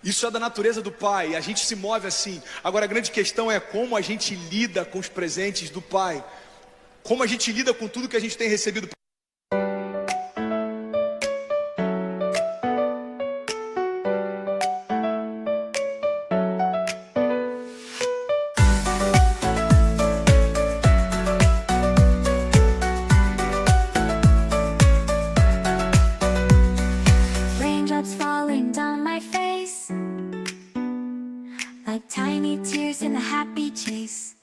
Isso é da natureza do pai, a gente se move assim. Agora a grande questão é como a gente lida com os presentes do pai. Como a gente lida com tudo que a gente tem recebido. Like tiny tears in a happy chase,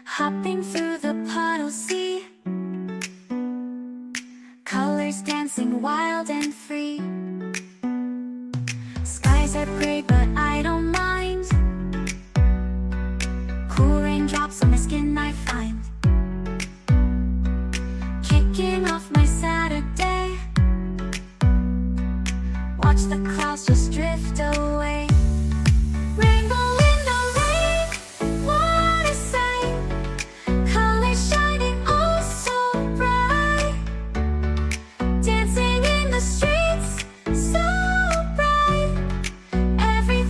hopping through the puddles, see colors dancing wild and free. Skies are gray but I don't mind, cool raindrops on my skin I find, kicking off my Saturday, watch the clouds just drift away. Rainbow in the rain, what a sight, colors shining oh so bright, dancing in the streets so bright, every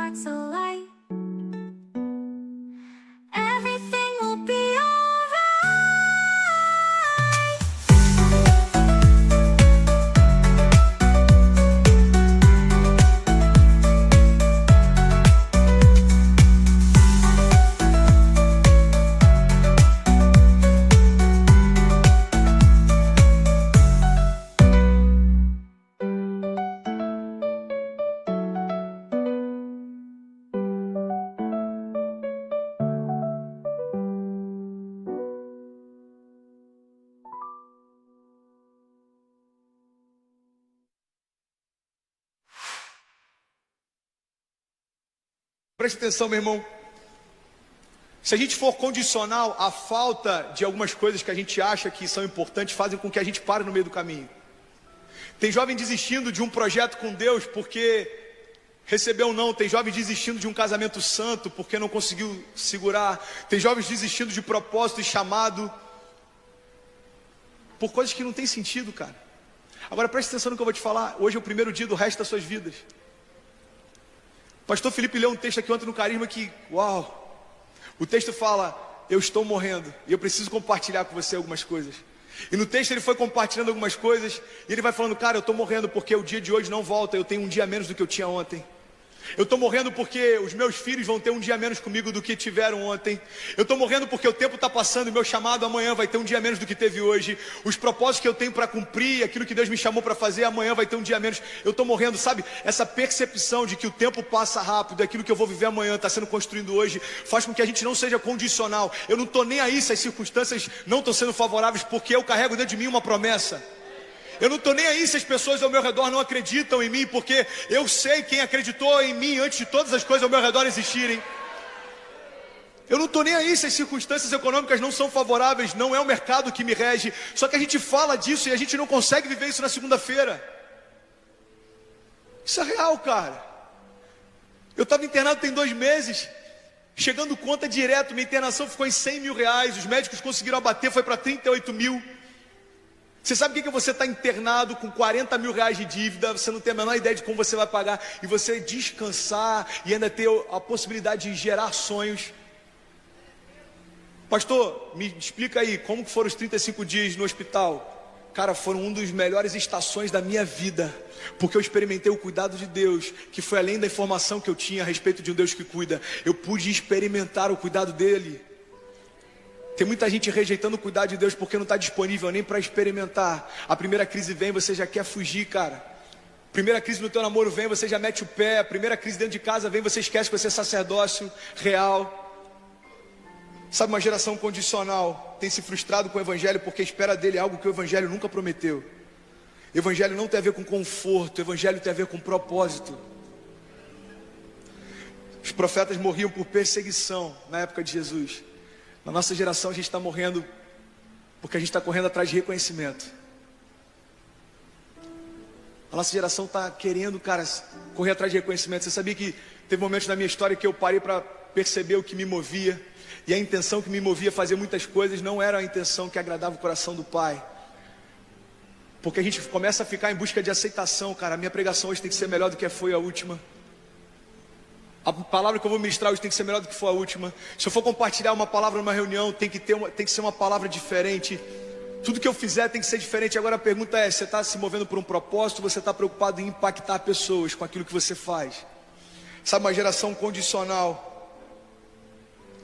hearts alight. Everything will be alright. Preste atenção, meu irmão. Se a gente for condicional, a falta de algumas coisas que a gente acha que são importantes fazem com que a gente pare no meio do caminho. Tem jovem desistindo de um projeto com Deus porque recebeu um não. Tem jovem desistindo de um casamento santo porque não conseguiu segurar. Tem jovens desistindo de propósito e chamado por coisas que não tem sentido, cara. Agora preste atenção no que eu vou te falar. Hoje é o primeiro dia do resto das suas vidas. Pastor Felipe leu um texto aqui ontem no Carisma que, uau! O texto fala, eu estou morrendo e eu preciso compartilhar com você algumas coisas. E no texto ele foi compartilhando algumas coisas e ele vai falando, cara, eu estou morrendo porque o dia de hoje não volta, eu tenho um dia a menos do que eu tinha ontem. Eu estou morrendo porque os meus filhos vão ter um dia a menos comigo do que tiveram ontem. Eu estou morrendo porque o tempo está passando e meu chamado amanhã vai ter um dia a menos do que teve hoje. Os propósitos que eu tenho para cumprir, aquilo que Deus me chamou para fazer, amanhã vai ter um dia a menos. Eu estou morrendo, sabe? Essa percepção de que o tempo passa rápido, aquilo que eu vou viver amanhã está sendo construído hoje, faz com que a gente não seja condicional. Eu não estou nem aí se as circunstâncias não estão sendo favoráveis, porque eu carrego dentro de mim uma promessa. Eu não estou nem aí se as pessoas ao meu redor não acreditam em mim, porque eu sei quem acreditou em mim antes de todas as coisas ao meu redor existirem. Eu não estou nem aí se as circunstâncias econômicas não são favoráveis, não é o mercado que me rege. Só que a gente fala disso e a gente não consegue viver isso na segunda-feira. Isso é real, cara. Eu estava internado tem 2 meses, chegando conta direto, minha internação ficou em 100 mil reais, os médicos conseguiram abater, foi para 38 mil. Você sabe o que é você estar internado com 40 mil reais de dívida, você não tem a menor ideia de como você vai pagar, e você descansar e ainda ter a possibilidade de gerar sonhos. Pastor, me explica aí, como que foram os 35 dias no hospital? Cara, foram uma das melhores estações da minha vida, porque eu experimentei o cuidado de Deus, que foi além da informação que eu tinha a respeito de um Deus que cuida. Eu pude experimentar o cuidado dele. Tem muita gente rejeitando o cuidado de Deus porque não está disponível nem para experimentar. A primeira crise vem, você já quer fugir, cara. Primeira crise no teu namoro vem, você já mete o pé. A primeira crise dentro de casa vem, você esquece que você é sacerdócio real. Sabe, uma geração condicional tem se frustrado com o evangelho porque espera dele algo que o evangelho nunca prometeu. Evangelho não tem a ver com conforto, evangelho tem a ver com propósito. Os profetas morriam por perseguição na época de Jesus. Na nossa geração a gente está morrendo porque a gente está correndo atrás de reconhecimento. A nossa geração está querendo, cara, correr atrás de reconhecimento. Você sabia que teve momentos na minha história que eu parei para perceber o que me movia, e a intenção que me movia a fazer muitas coisas não era a intenção que agradava o coração do Pai. Porque a gente começa a ficar em busca de aceitação, cara. A minha pregação hoje tem que ser melhor do que foi a última. A palavra que eu vou ministrar hoje tem que ser melhor do que foi a última. Se eu for compartilhar uma palavra numa reunião, tem que ser uma palavra diferente. Tudo que eu fizer tem que ser diferente. Agora a pergunta é, você está se movendo por um propósito, ou você está preocupado em impactar pessoas com aquilo que você faz? Sabe, uma geração condicional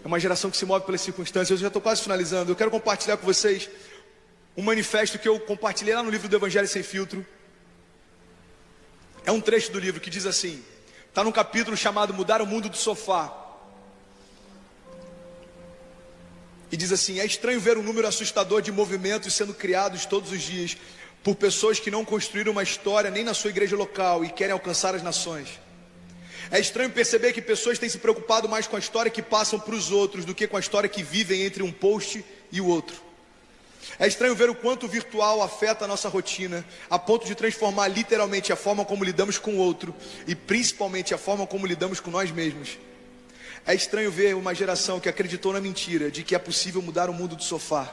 é uma geração que se move pelas circunstâncias. Eu já estou quase finalizando. Eu quero compartilhar com vocês um manifesto que eu compartilhei lá no livro do Evangelho Sem Filtro. É um trecho do livro que diz assim, está num capítulo chamado Mudar o Mundo do Sofá. E diz assim, é estranho ver um número assustador de movimentos sendo criados todos os dias por pessoas que não construíram uma história nem na sua igreja local e querem alcançar as nações. É estranho perceber que pessoas têm se preocupado mais com a história que passam para os outros do que com a história que vivem entre um post e o outro. É estranho ver o quanto o virtual afeta a nossa rotina, a ponto de transformar literalmente a forma como lidamos com o outro e principalmente a forma como lidamos com nós mesmos. É estranho ver uma geração que acreditou na mentira de que é possível mudar o mundo do sofá.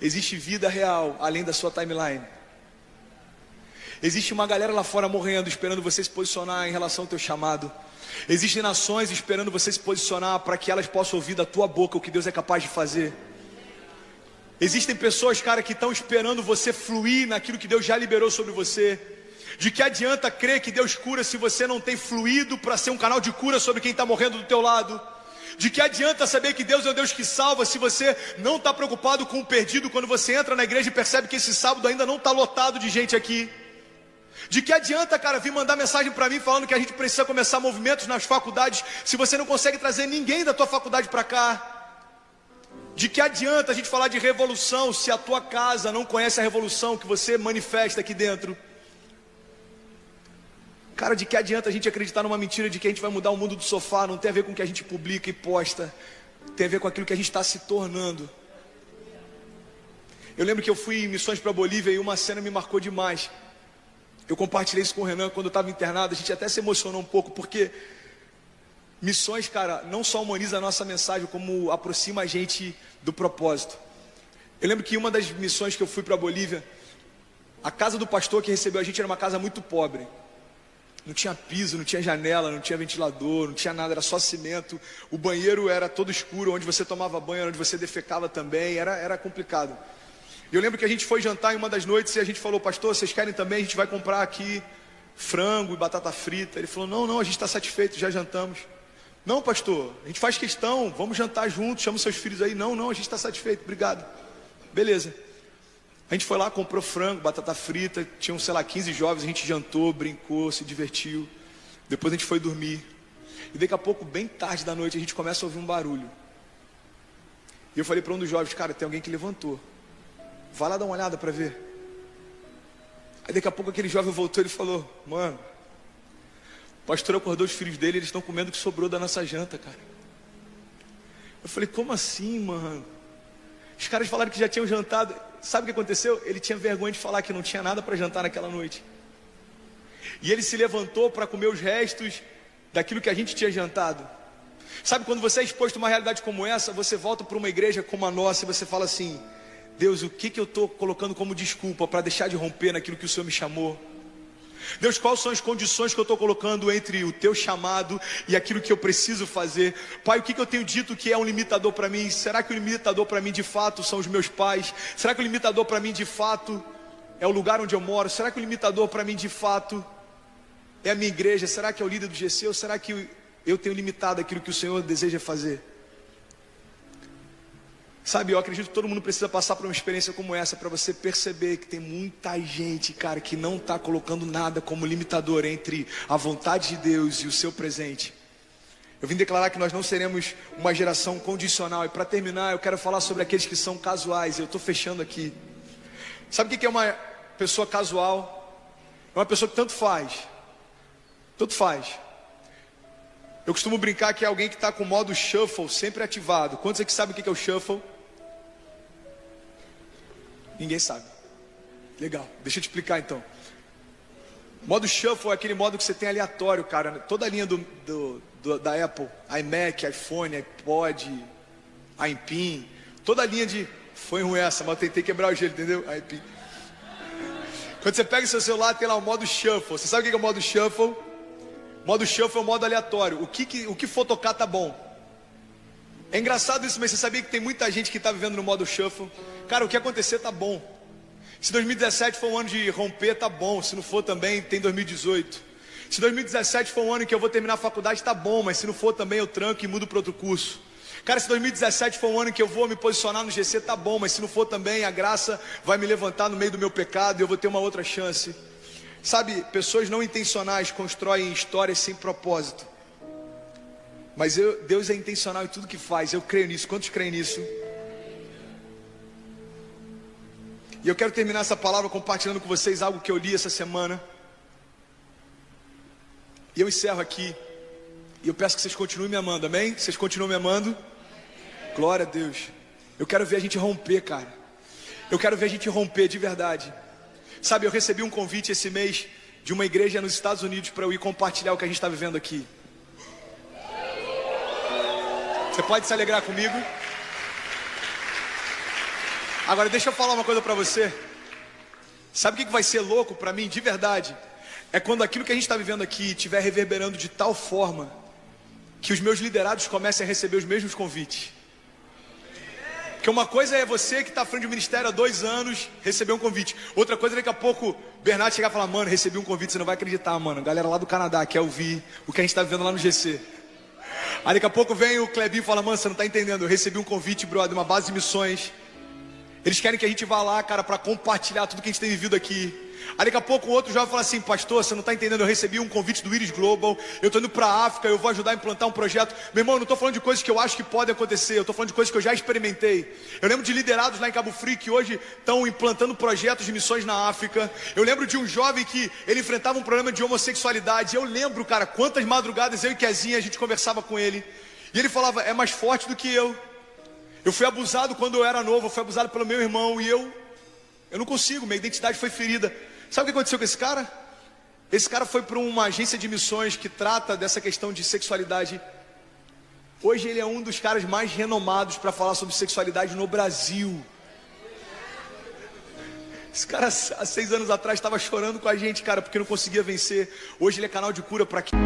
Existe vida real além da sua timeline. Existe uma galera lá fora morrendo, esperando você se posicionar em relação ao teu chamado. Existem nações esperando você se posicionar para que elas possam ouvir da tua boca o que Deus é capaz de fazer. Existem pessoas, cara, que estão esperando você fluir naquilo que Deus já liberou sobre você. De que adianta crer que Deus cura se você não tem fluído para ser um canal de cura sobre quem está morrendo do teu lado? De que adianta saber que Deus é o Deus que salva se você não está preocupado com o perdido quando você entra na igreja e percebe que esse sábado ainda não está lotado de gente aqui? De que adianta, cara, vir mandar mensagem para mim falando que a gente precisa começar movimentos nas faculdades se você não consegue trazer ninguém da tua faculdade para cá? De que adianta a gente falar de revolução se a tua casa não conhece a revolução que você manifesta aqui dentro? Cara, de que adianta a gente acreditar numa mentira de que a gente vai mudar o mundo do sofá? Não tem a ver com o que a gente publica e posta, tem a ver com aquilo que a gente está se tornando. Eu lembro que eu fui em missões para a Bolívia e uma cena me marcou demais. Eu compartilhei isso com o Renan quando eu estava internado. A gente até se emocionou um pouco, porque missões, cara, não só humaniza a nossa mensagem, como aproxima a gente do propósito. Eu lembro que uma das missões que eu fui para a Bolívia, a casa do pastor que recebeu a gente era uma casa muito pobre. Não tinha piso, não tinha janela, não tinha ventilador, não tinha nada, era só cimento. O banheiro era todo escuro, onde você tomava banho, onde você defecava também, era complicado. E eu lembro que a gente foi jantar em uma das noites e a gente falou: pastor, vocês querem também? A gente vai comprar aqui frango e batata frita. Ele falou: não, a gente está satisfeito, já jantamos. Não, pastor, a gente faz questão, vamos jantar juntos, chama os seus filhos aí. Não, a gente está satisfeito, obrigado. Beleza. A gente foi lá, comprou frango, batata frita, tinham, 15 jovens, a gente jantou, brincou, se divertiu. Depois a gente foi dormir. E daqui a pouco, bem tarde da noite, a gente começa a ouvir um barulho. E eu falei para um dos jovens: cara, tem alguém que levantou. Vai lá dar uma olhada para ver. Aí daqui a pouco aquele jovem voltou e ele falou: mano, o pastor acordou os filhos dele, eles estão comendo o que sobrou da nossa janta, cara. Eu falei: como assim, mano? Os caras falaram que já tinham jantado. Sabe o que aconteceu? Ele tinha vergonha de falar que não tinha nada para jantar naquela noite. E ele se levantou para comer os restos daquilo que a gente tinha jantado. Sabe, quando você é exposto a uma realidade como essa, você volta para uma igreja como a nossa e você fala assim: Deus, o que eu estou colocando como desculpa para deixar de romper naquilo que o Senhor me chamou? Deus, quais são as condições que eu estou colocando entre o teu chamado e aquilo que eu preciso fazer? Pai, o que eu tenho dito que é um limitador para mim? Será que o limitador para mim de fato são os meus pais? Será que o limitador para mim de fato é o lugar onde eu moro? Será que o limitador para mim de fato é a minha igreja? Será que é o líder do GC? Ou será que eu tenho limitado aquilo que o Senhor deseja fazer? Sabe, eu acredito que todo mundo precisa passar por uma experiência como essa para você perceber que tem muita gente, cara, que não está colocando nada como limitador entre a vontade de Deus e o seu presente. Eu vim declarar que nós não seremos uma geração condicional. E para terminar, eu quero falar sobre aqueles que são casuais. Eu estou fechando aqui. Sabe o que é uma pessoa casual? É uma pessoa que tanto faz. Tanto faz. Eu costumo brincar que é alguém que está com o modo shuffle sempre ativado. Quantos aqui sabem o que é o shuffle? Ninguém sabe. Legal, deixa eu te explicar então. Modo shuffle é aquele modo que você tem aleatório, cara. Toda a linha da Apple, iMac, iPhone, iPod, iPin, toda a linha de... Foi ruim essa, mas eu tentei quebrar o gelo, entendeu? iPin. Quando você pega o seu celular, tem lá o modo shuffle. Você sabe o que é o modo shuffle? Modo shuffle é o modo aleatório. O que for tocar tá bom. É engraçado isso, mas você sabia que tem muita gente que está vivendo no modo shuffle? Cara, o que acontecer tá bom. Se 2017 for um ano de romper, tá bom. Se não for também, tem 2018. Se 2017 for um ano em que eu vou terminar a faculdade, tá bom. Mas se não for também, eu tranco e mudo para outro curso. Cara, se 2017 for um ano em que eu vou me posicionar no GC, tá bom. Mas se não for também, a graça vai me levantar no meio do meu pecado e eu vou ter uma outra chance. Sabe, pessoas não intencionais constroem histórias sem propósito. Mas Deus é intencional em tudo que faz. Eu creio nisso. Quantos creem nisso? E eu quero terminar essa palavra compartilhando com vocês algo que eu li essa semana. E eu encerro aqui. E eu peço que vocês continuem me amando, amém? Vocês continuam me amando? Glória a Deus. Eu quero ver a gente romper, cara. Eu quero ver a gente romper de verdade. Sabe, eu recebi um convite esse mês de uma igreja nos Estados Unidos para eu ir compartilhar o que a gente está vivendo aqui. Você pode se alegrar comigo? Agora deixa eu falar uma coisa para você. Sabe o que vai ser louco para mim, de verdade? É quando aquilo que a gente está vivendo aqui estiver reverberando de tal forma que os meus liderados comecem a receber os mesmos convites. Porque uma coisa é você que está à frente do ministério há 2 anos, receber um convite. Outra coisa é daqui a pouco o Bernardo chegar e falar: mano, recebi um convite, você não vai acreditar, mano. Galera lá do Canadá quer ouvir o que a gente está vivendo lá no GC. Aí daqui a pouco vem o Clebinho e fala: mano, você não está entendendo, eu recebi um convite, brother, uma base de missões. Eles querem que a gente vá lá, cara, para compartilhar tudo que a gente tem vivido aqui. Aí daqui a pouco o outro jovem fala assim: pastor, você não está entendendo, eu recebi um convite do Iris Global, eu estou indo para a África, eu vou ajudar a implantar um projeto. Meu irmão, eu não estou falando de coisas que eu acho que podem acontecer, eu estou falando de coisas que eu já experimentei. Eu lembro de liderados lá em Cabo Frio que hoje estão implantando projetos de missões na África. Eu lembro de um jovem que ele enfrentava um problema de homossexualidade. Eu lembro, cara, quantas madrugadas eu e Kezinha a gente conversava com ele. E ele falava: é mais forte do que eu. Eu fui abusado quando eu era novo, eu fui abusado pelo meu irmão e eu não consigo, minha identidade foi ferida. Sabe o que aconteceu com esse cara? Esse cara foi para uma agência de missões que trata dessa questão de sexualidade. Hoje ele é um dos caras mais renomados para falar sobre sexualidade no Brasil. Esse cara há 6 anos atrás estava chorando com a gente, cara, porque não conseguia vencer. Hoje ele é canal de cura para quem...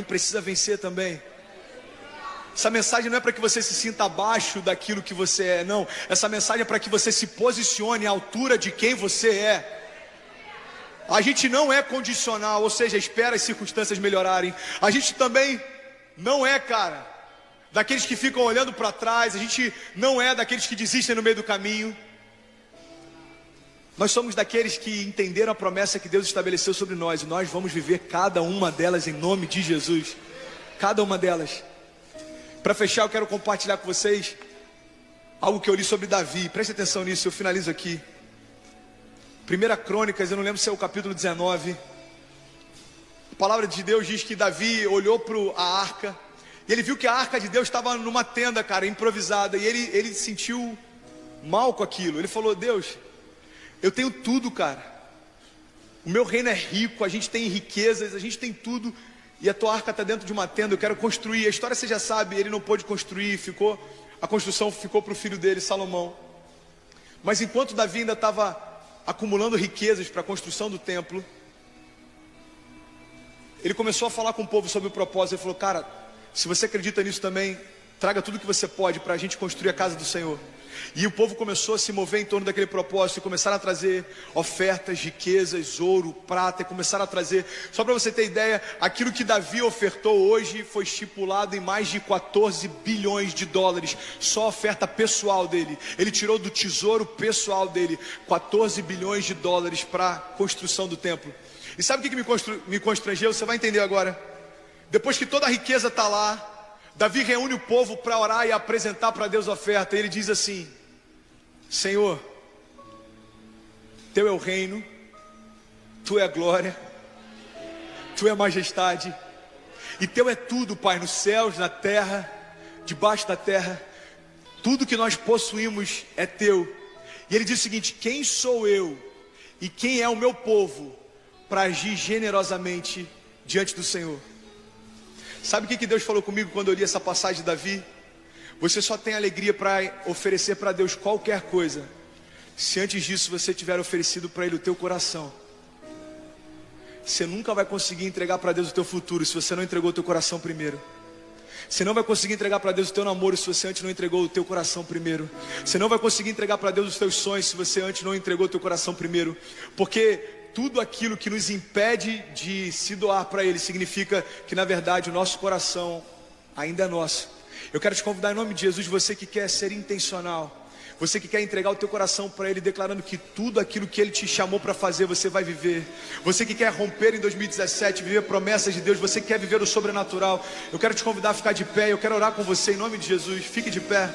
precisa vencer também. Essa mensagem não é para que você se sinta abaixo daquilo que você é, não. Essa mensagem é para que você se posicione à altura de quem você é. A gente não é condicional, ou seja, espera as circunstâncias melhorarem. A gente também não é, cara, daqueles que ficam olhando para trás. A gente não é daqueles que desistem no meio do caminho. Nós somos daqueles que entenderam a promessa que Deus estabeleceu sobre nós, e nós vamos viver cada uma delas em nome de Jesus. Cada uma delas. Para fechar, eu quero compartilhar com vocês algo que eu li sobre Davi. Preste atenção nisso, eu finalizo aqui. 1 Crônicas, eu não lembro se é o capítulo 19. A palavra de Deus diz que Davi olhou para a arca, e ele viu que a arca de Deus estava numa tenda, cara, improvisada. E ele sentiu mal com aquilo. Ele falou: Deus, eu tenho tudo, cara. O meu reino é rico, a gente tem riquezas, a gente tem tudo. E a tua arca está dentro de uma tenda, eu quero construir. A história você já sabe, ele não pôde construir, a construção ficou para o filho dele, Salomão. Mas enquanto Davi ainda estava acumulando riquezas para a construção do templo, ele começou a falar com o povo sobre o propósito. Ele falou: cara, se você acredita nisso também, traga tudo que você pode para a gente construir a casa do Senhor. E o povo começou a se mover em torno daquele propósito, e começaram a trazer ofertas, riquezas, ouro, prata, e começaram a trazer. Só para você ter ideia, aquilo que Davi ofertou hoje foi estipulado em mais de 14 bilhões de dólares, só a oferta pessoal dele. Ele tirou do tesouro pessoal dele 14 bilhões de dólares para a construção do templo. E sabe o que me constrangeu? Você vai entender agora. Depois que toda a riqueza está lá, Davi reúne o povo para orar e apresentar para Deus a oferta. E ele diz assim: Senhor, teu é o reino, tu é a glória, tu é a majestade, e teu é tudo, Pai, nos céus, na terra, debaixo da terra. Tudo que nós possuímos é teu. E ele diz o seguinte: quem sou eu e quem é o meu povo para agir generosamente diante do Senhor? Sabe o que Deus falou comigo quando eu li essa passagem de Davi? Você só tem alegria para oferecer para Deus qualquer coisa se antes disso você tiver oferecido para Ele o teu coração. Você nunca vai conseguir entregar para Deus o teu futuro se você não entregou o teu coração primeiro. Você não vai conseguir entregar para Deus o teu namoro se você antes não entregou o teu coração primeiro. Você não vai conseguir entregar para Deus os teus sonhos se você antes não entregou o teu coração primeiro. Porque tudo aquilo que nos impede de se doar para Ele significa que na verdade o nosso coração ainda é nosso. Eu quero te convidar em nome de Jesus, você que quer ser intencional, você que quer entregar o teu coração para Ele, declarando que tudo aquilo que Ele te chamou para fazer, você vai viver. Você que quer romper em 2017, viver promessas de Deus, você que quer viver o sobrenatural, eu quero te convidar a ficar de pé, eu quero orar com você em nome de Jesus. Fique de pé.